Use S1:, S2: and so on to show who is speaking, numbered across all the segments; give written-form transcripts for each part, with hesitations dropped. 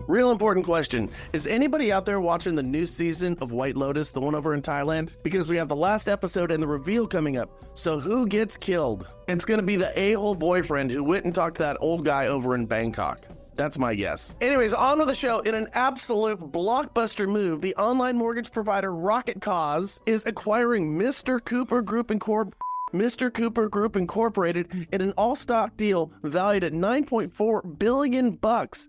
S1: Real important question. Is anybody out there watching the new season of White Lotus, the one over in Thailand? Because we have the last episode and the reveal coming up. So who gets killed? It's going to be the a-hole boyfriend who went and talked to that old guy over in Bangkok. That's my guess. Anyways, on with the show. In an absolute blockbuster move, the online mortgage provider Rocket Cause is acquiring Mr. Cooper Group Incorporated in an all-stock deal valued at $9.4 billion.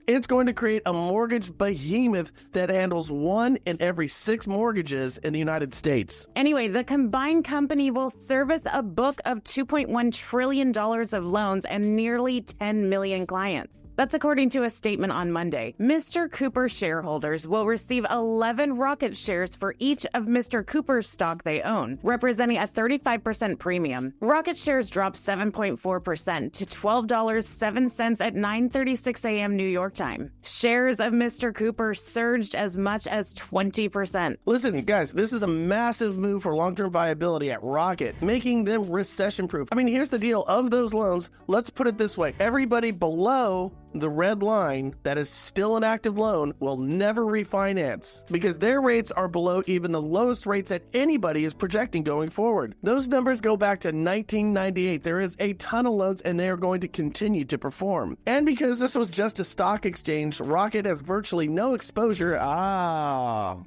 S1: It's going to create a mortgage behemoth that handles 1 in every 6 mortgages in the United States.
S2: Anyway, the combined company will service a book of $2.1 trillion of loans and nearly 10 million clients. That's according to a statement on Monday. Mr. Cooper shareholders will receive 11 Rocket shares for each of Mr. Cooper's stock they own, representing a 35% premium. Rocket shares dropped 7.4% to $12.07 at 9:36 a.m. New York time. Shares of Mr. Cooper surged as much as 20%.
S1: Listen, guys, this is a massive move for long-term viability at Rocket, making them recession-proof. I mean, here's the deal. Of those loans, let's put it this way. Everybody below the red line that is still an active loan will never refinance because their rates are below even the lowest rates that anybody is projecting going forward. Those numbers go back to 1998. There is a ton of loans and they are going to continue to perform. And because this was just a stock exchange, Rocket has virtually no exposure.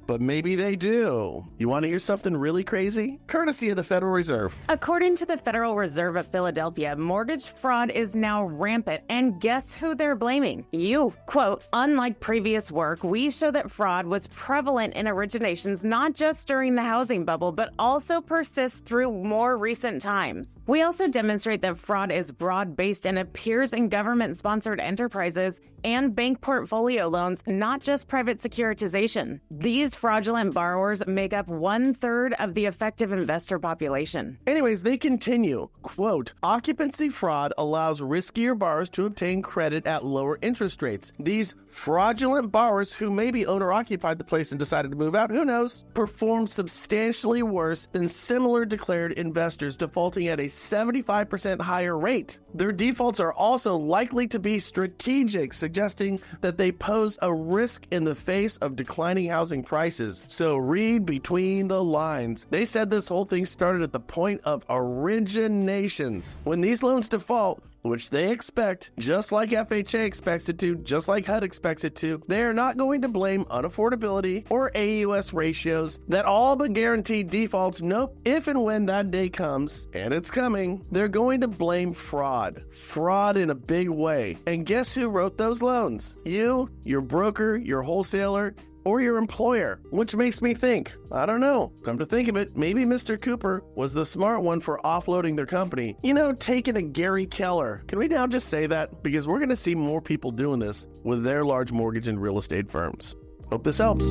S1: But maybe they do. You want to hear something really crazy? Courtesy of the Federal Reserve.
S2: According to the Federal Reserve of Philadelphia, mortgage fraud is now rampant, and guess who they're blaming? You. Quote, unlike previous work, we show that fraud was prevalent in originations not just during the housing bubble, but also persists through more recent times. We also demonstrate that fraud is broad-based and appears in government-sponsored enterprises and bank portfolio loans, not just private securitization. These fraudulent borrowers make up 1/3 of the effective investor population.
S1: Anyways, they continue. Quote, occupancy fraud allows riskier borrowers to obtain credit at lower interest rates. These fraudulent borrowers who maybe owner-occupied the place and decided to move out, who knows, performed substantially worse than similar declared investors defaulting at a 75% higher rate. Their defaults are also likely to be strategic, suggesting that they pose a risk in the face of declining housing prices. So read between the lines. They said this whole thing started at the point of originations. When these loans default, which they expect, just like FHA expects it to, just like HUD expects it to, they are not going to blame unaffordability or AUS ratios that all but guarantee defaults. Nope. If and when that day comes, and it's coming, they're going to blame fraud. Fraud in a big way. And guess who wrote those loans? You, your broker, your wholesaler, or your employer, which makes me think, I don't know, come to think of it, maybe Mr. Cooper was the smart one for offloading their company. You know, taking a Gary Keller. Can we now just say that? Because we're going to see more people doing this with their large mortgage and real estate firms. Hope this helps.